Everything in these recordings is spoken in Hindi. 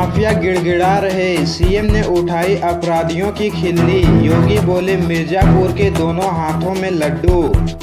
माफिया गिड़गिड़ा रहे, सीएम ने उठाई अपराधियों की खिल्ली। योगी बोले मिर्जापुर के दोनों हाथों में लड्डू।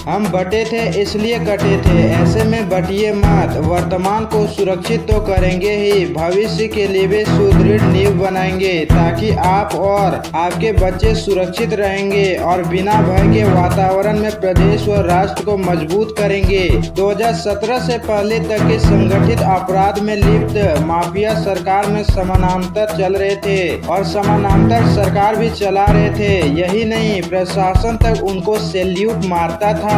हम बटे थे इसलिए कटे थे, ऐसे में बटिए मत। वर्तमान को सुरक्षित तो करेंगे ही, भविष्य के लिए भी सुदृढ़ नींव बनाएंगे ताकि आप और आपके बच्चे सुरक्षित रहेंगे और बिना भय के वातावरण में प्रदेश व राष्ट्र को मजबूत करेंगे। 2017 से पहले तक के संगठित अपराध में लिप्त माफिया सरकार में समानांतर चल रहे थे और समानांतर सरकार भी चला रहे थे। यही नहीं, प्रशासन तक उनको सैल्यूट मारता था।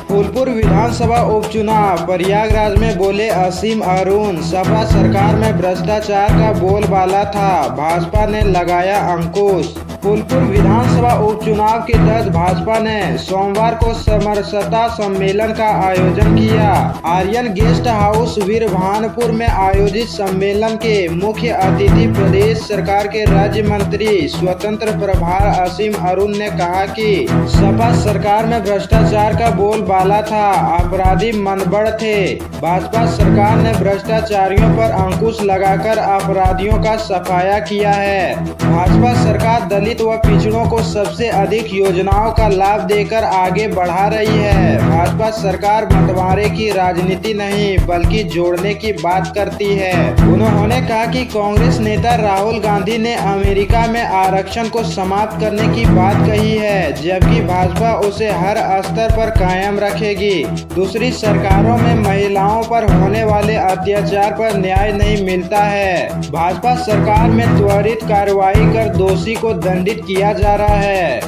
फूलपुर विधानसभा उपचुनाव, प्रयागराज में बोले असीम अरुण। सपा सरकार में भ्रष्टाचार का बोलबाला था, भाजपा ने लगाया अंकुश। फूलपुर विधानसभा उपचुनाव के तहत भाजपा ने सोमवार को समरसता सम्मेलन का आयोजन किया। आर्यन गेस्ट हाउस वीरभानपुर में आयोजित सम्मेलन के मुख्य अतिथि प्रदेश सरकार के राज्य मंत्री स्वतंत्र प्रभार असीम अरुण ने कहा कि सपा सरकार में भ्रष्टाचार का बोलबाला था, अपराधी मनबड़ थे। भाजपा सरकार ने भ्रष्टाचारियों पर अंकुश लगाकर अपराधियों का सफाया किया है। भाजपा सरकार दलित व पिछड़ों को सबसे अधिक योजनाओं का लाभ देकर आगे बढ़ा रही है। भाजपा सरकार बंटवारे की राजनीति नहीं बल्कि जोड़ने की बात करती है। उन्होंने कहा कि कांग्रेस नेता राहुल गांधी ने अमेरिका में आरक्षण को समाप्त करने की बात कही है, जबकि भाजपा उसे हर स्तर पर कायम रखेगी। दूसरी सरकारों में महिलाओं पर होने वाले अत्याचार पर न्याय नहीं मिलता है। भाजपा सरकार में त्वरित कार्रवाई कर दोषी को दंडित किया जा रहा है।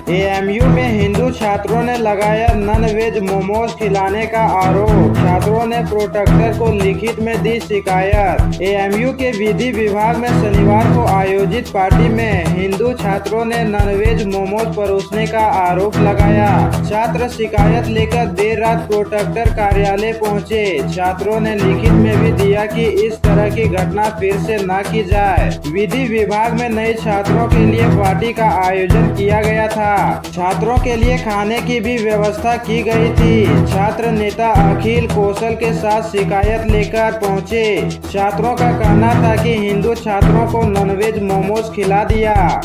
एएमयू में हिंदू छात्रों ने लगाया नॉन वेज मोमोज खिलाने का आरोप। छात्रों ने प्रोटेक्टर को लिखित में दी शिकायत। एएमयू के विधि विभाग में शनिवार को आयोजित पार्टी में हिंदू छात्रों ने नॉन वेज मोमोज परोसने का आरोप लगाया। छात्र शिकायत लेकर देर रात प्रोटेक्टर कार्यालय पहुंचे। छात्रों ने लिखित में भी दिया कि इस तरह की घटना फिर से न की जाए। विधि विभाग में नए छात्रों के लिए पार्टी का आयोजन किया गया था। छात्रों के लिए खाने की भी व्यवस्था की गई थी। छात्र नेता अखिल कौशल के साथ शिकायत लेकर पहुंचे। छात्रों का कहना था कि हिंदू छात्रों को नॉनवेज मोमोज खिला दिया।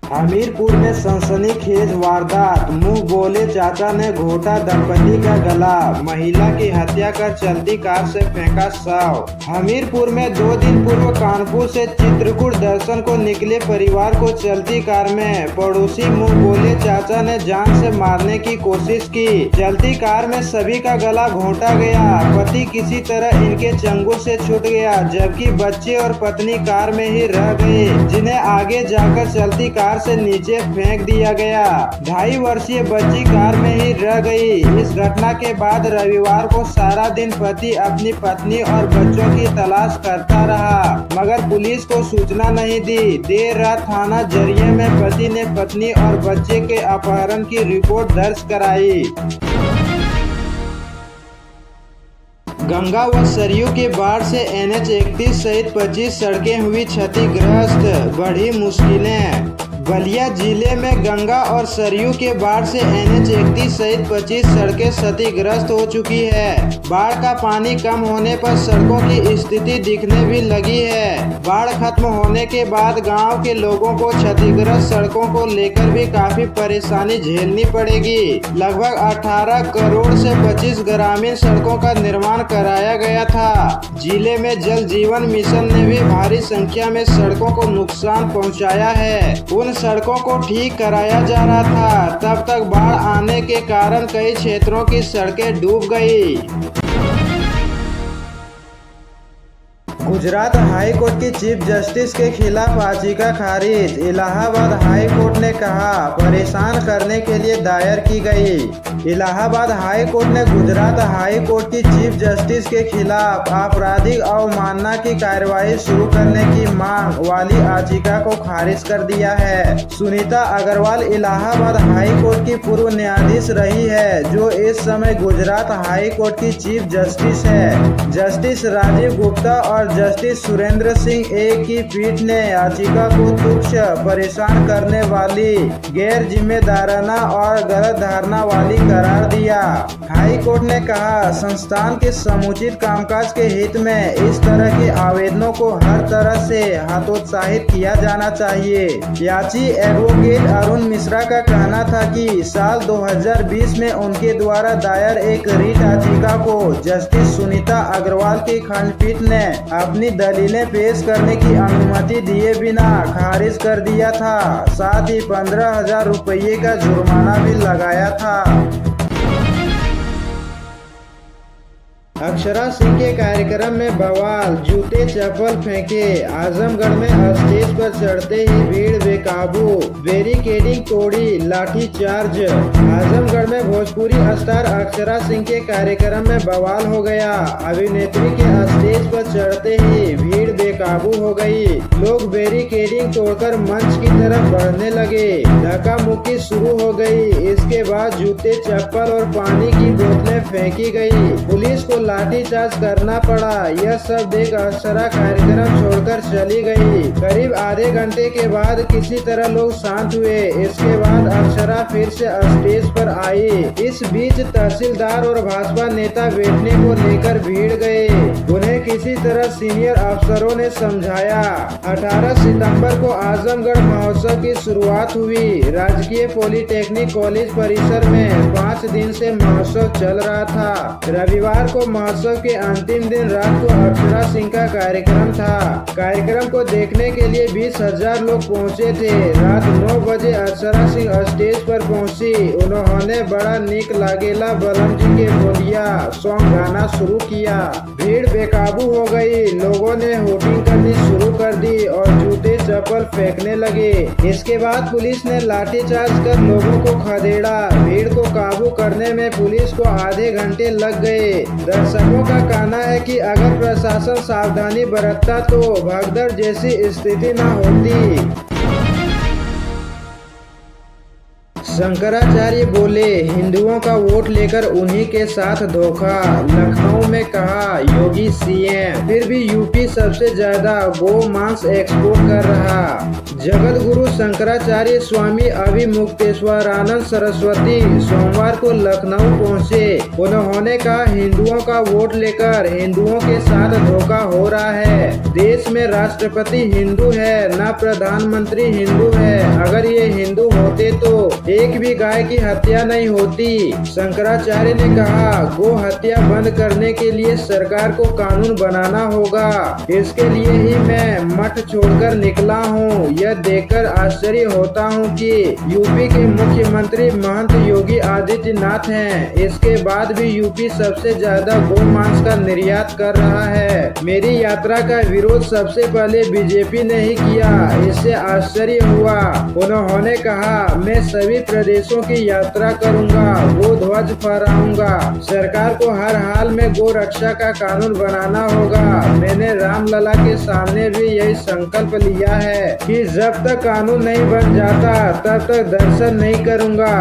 हमीरपुर में सनसनीखेज वारदात, मुंह बोले चाचा ने घोटा दंपति का गला, महिला की हत्या कर चलती कार से फेंका शव। हमीरपुर में 2 दिन पूर्व कानपुर से चित्रकूट दर्शन को निकले परिवार को चलती कार में पड़ोसी मुंह बोले चाचा ने जान से मारने की कोशिश की। चलती कार में सभी का गला घोटा गया। पति किसी तरह इनके चंगुल से छूट गया, जबकि बच्चे और पत्नी कार में ही रह गए, जिन्हें आगे जाकर चलती कार से नीचे फेंक दिया गया। 2.5 वर्षीय बच्ची कार में ही रह गई। इस घटना के बाद रविवार को सारा दिन पति अपनी पत्नी और बच्चों की तलाश करता रहा, मगर पुलिस को सूचना नहीं दी। देर रात थाना जरिये में पति ने पत्नी और बच्चे के अपहरण की रिपोर्ट दर्ज कराई। गंगा व सरयू की बाढ़ से NH 31 सहित 25 सड़कें हुई क्षतिग्रस्त, बढ़ी मुश्किलें। बलिया जिले में गंगा और सरयू के बाढ़ से NH 31 सहित 25 सड़कें क्षतिग्रस्त हो चुकी है। बाढ़ का पानी कम होने पर सड़कों की स्थिति दिखने भी लगी है। बाढ़ खत्म होने के बाद गांव के लोगों को क्षतिग्रस्त सड़कों को लेकर भी काफी परेशानी झेलनी पड़ेगी। लगभग 18 करोड़ से 25 ग्रामीण सड़कों का निर्माण कराया गया था। जिले में जल जीवन मिशन ने भी भारी संख्या में सड़कों को नुकसान पहुँचाया है। उन सड़कों को ठीक कराया जा रहा था, तब तक बाढ़ आने के कारण कई क्षेत्रों की सड़कें डूब गई। गुजरात हाई कोर्ट की चीफ जस्टिस के खिलाफ याचिका खारिज। इलाहाबाद हाई कोर्ट ने कहा परेशान करने के लिए दायर की गई। इलाहाबाद हाई कोर्ट ने गुजरात हाई कोर्ट की चीफ जस्टिस के खिलाफ आपराधिक अवमानना की कार्रवाई शुरू करने की मांग वाली याचिका को खारिज कर दिया है। सुनीता अग्रवाल इलाहाबाद हाई कोर्ट की पूर्व न्यायाधीश रही है, जो इस समय गुजरात हाई कोर्ट की चीफ जस्टिस है। जस्टिस राजीव गुप्ता और जस्टिस सुरेंद्र सिंह ए की पीठ ने याचिका को तुच्छ, परेशान करने वाली, गैर जिम्मेदाराना और गलत धारणा वाली करार दिया। हाई कोर्ट ने कहा, संस्थान के समुचित कामकाज के हित में इस तरह के आवेदनों को हर तरह से हतोत्साहित किया जाना चाहिए। याची एडवोकेट अरुण मिश्रा का कहना था कि साल 2020 में उनके द्वारा दायर एक रिट याचिका को जस्टिस सुनीता अग्रवाल की खंडपीठ ने अपनी दलीलें पेश करने की अनुमति दिए बिना खारिज कर दिया था। साथ ही 15,000 रुपये का जुर्माना भी लगाया था। अक्षरा सिंह के कार्यक्रम में बवाल, जूते चप्पल फेंके। आजमगढ़ में स्टेज पर चढ़ते ही भीड़ बेकाबू, बैरिकेडिंग तोड़ी, लाठीचार्ज। आजमगढ़ में भोजपुरी स्टार अक्षरा सिंह के कार्यक्रम में बवाल हो गया। अभिनेत्री के स्टेज पर चढ़ते ही भीड़ बेकाबू हो गई। लोग बैरिकेडिंग तोड़कर मंच की तरफ बढ़ने लगे। धक्का मुक्की शुरू हो गई। इसके बाद जूते चप्पल और पानी की बोतलें फेंकी गई। पुलिस को लाठीचार्ज करना पड़ा। यह सब देख अक्षरा कार्यक्रम छोड़कर चली गई। करीब आधे घंटे के बाद किसी तरह लोग शांत हुए। इसके बाद अक्षरा फिर से स्टेज पर आई। इस बीच तहसीलदार और भाजपा नेता बैठने को लेकर भीड़ गए। उन्हें किसी तरह सीनियर अफसरों ने समझाया। 18 सितंबर को आजमगढ़ महोत्सव की शुरुआत हुई। राजकीय पॉलिटेक्निक कॉलेज परिसर में 5 दिन से महोत्सव चल रहा था। रविवार को महोत्सव के अंतिम दिन रात को अक्षरा सिंह का कार्यक्रम था। कार्यक्रम को देखने के लिए 20,000 लोग पहुंचे थे। रात 9 बजे अक्षरा सिंह स्टेज पर पहुंची। उन्होंने बड़ा निक लागेला बलम जी के बोलिया सॉन्ग गाना शुरू किया। भीड़ बेकाबू हो गई। लोगों ने होर्डिंग करनी शुरू कर दी और जूते चप्पल फेंकने लगे। इसके बाद पुलिस ने लाठीचार्ज कर लोगों को खदेड़ा। भीड़ को काबू करने में पुलिस को आधे घंटे लग गए। दर्शकों का कहना है कि अगर प्रशासन सावधानी बरतता तो भगदड़ जैसी स्थिति न होती। शंकराचार्य बोले, हिंदुओं का वोट लेकर उन्हीं के साथ धोखा। लखनऊ में कहा योगी सीएम, फिर भी यूपी सबसे ज्यादा गो मांस एक्सपोर्ट कर रहा। जगत गुरु शंकराचार्य स्वामी अभिमुक्तेश्वरानंद सरस्वती सोमवार को लखनऊ पहुंचे। उन्होंने कहा, हिंदुओं का वोट लेकर हिंदुओं के साथ धोखा हो रहा है। देश में राष्ट्रपति हिंदू है, न प्रधानमंत्री हिंदू है। अगर ये हिंदू होते तो एक भी गाय की हत्या नहीं होती। शंकराचार्य ने कहा, गो हत्या बंद करने के लिए सरकार को कानून बनाना होगा। इसके लिए ही मैं मठ छोड़कर निकला हूँ। यह देखकर आश्चर्य होता हूँ कि यूपी के मुख्यमंत्री महंत योगी आदित्यनाथ हैं। इसके बाद भी यूपी सबसे ज्यादा गो मांस का निर्यात कर रहा है। मेरी यात्रा का विरोध सबसे पहले बीजेपी ने ही किया। इससे आश्चर्य हुआ। उन्होंने कहा, मैं सभी प्रदेशों की यात्रा करूंगा, गो ध्वज फहराऊंगा। सरकार को हर हाल में गो रक्षा का कानून बनाना होगा। मैंने रामलला के सामने भी यही संकल्प लिया है कि जब तक कानून नहीं बन जाता तब तक दर्शन नहीं करूंगा।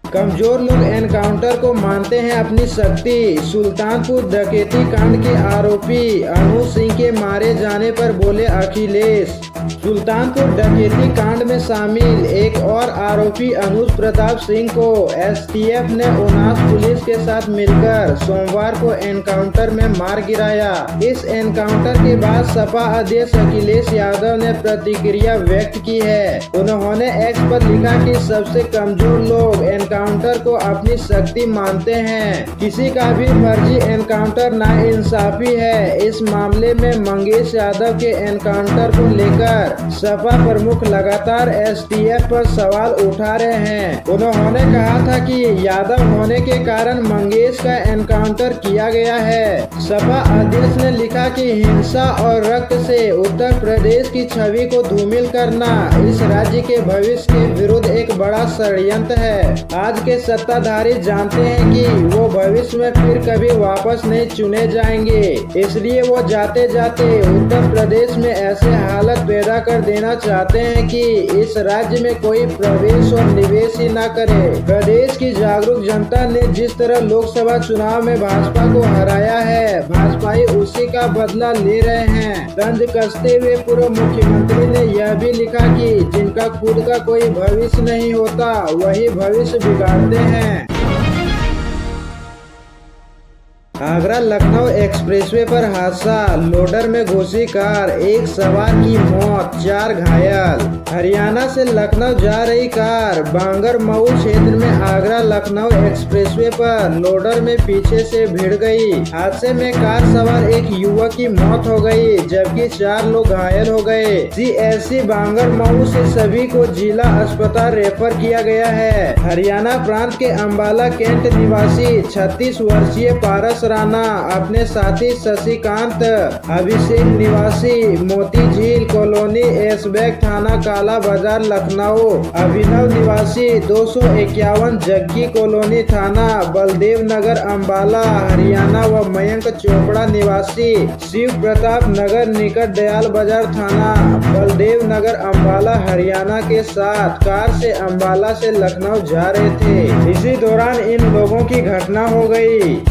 कमजोर लोग एनकाउंटर को मानते हैं अपनी शक्ति। सुल्तानपुर डकैती कांड के आरोपी अनु सिंह के मारे जाने पर बोले अखिलेश। सुल्तानपुर डकैती कांड में शामिल एक और आरोपी अनुज प्रताप सिंह को एसटीएफ ने उनास पुलिस के साथ मिलकर सोमवार को एनकाउंटर में मार गिराया। इस एनकाउंटर के बाद सपा अध्यक्ष अखिलेश यादव ने प्रतिक्रिया व्यक्त की है। उन्होंने एक्स पर लिखा कि सबसे कमजोर लोग एनकाउंटर को अपनी शक्ति मानते हैं। किसी का भी फर्जी एनकाउंटर नाइंसाफी है। इस मामले में मंगेश यादव के एनकाउंटर को लेकर लेकर सपा प्रमुख लगातार एसटीएफ पर सवाल उठा रहे हैं। उन्होंने कहा था कि यादव होने के कारण मंगेश का एनकाउंटर किया गया है। सपा अध्यक्ष ने लिखा कि हिंसा और रक्त से उत्तर प्रदेश की छवि को धूमिल करना इस राज्य के भविष्य के विरुद्ध एक बड़ा षड्यंत्र है। आज के सत्ताधारी जानते हैं कि वो भविष्य में फिर कभी वापस नहीं चुने जाएंगे, इसलिए वो जाते जाते उत्तर प्रदेश में ऐसे हालत पैदा कर देना चाहते हैं कि इस राज्य में कोई प्रवेश और निवेश ही न करे। प्रदेश की जागरूक जनता ने जिस तरह लोकसभा चुनाव में भाजपा को हराया है, भाजपाई उसी का बदला ले रहे हैं। तंज कसते हुए पूर्व मुख्यमंत्री ने यह भी लिखा कि जिनका खुद का कोई भविष्य नहीं होता वही भविष्य बिगाड़ते हैं। आगरा लखनऊ एक्सप्रेसवे पर हादसा, लोडर में घुसी कार, एक सवार की मौत, 4 घायल। हरियाणा से लखनऊ जा रही कार बांगर मऊ क्षेत्र में आगरा लखनऊ एक्सप्रेसवे पर लोडर में पीछे से भिड़ गई। हादसे में कार सवार एक युवक की मौत हो गई, जबकि 4 लोग घायल हो गए। सीएससी बांगर मऊ से सभी को जिला अस्पताल रेफर किया गया है। हरियाणा प्रांत के अम्बाला कैंट निवासी 36 वर्षीय पारस राणा अपने साथी शशिकांत अभिषेक निवासी मोती झील कॉलोनी एसबैग थाना काला बाजार लखनऊ, अभिनव निवासी 251 जग्गी कॉलोनी थाना बलदेव नगर अम्बाला हरियाणा व मयंक चोपड़ा निवासी शिव प्रताप नगर निकट दयाल बाजार थाना बलदेव नगर अम्बाला हरियाणा के साथ कार से अम्बाला से लखनऊ जा रहे थे। इसी दौरान इन लोगों की घटना हो गई।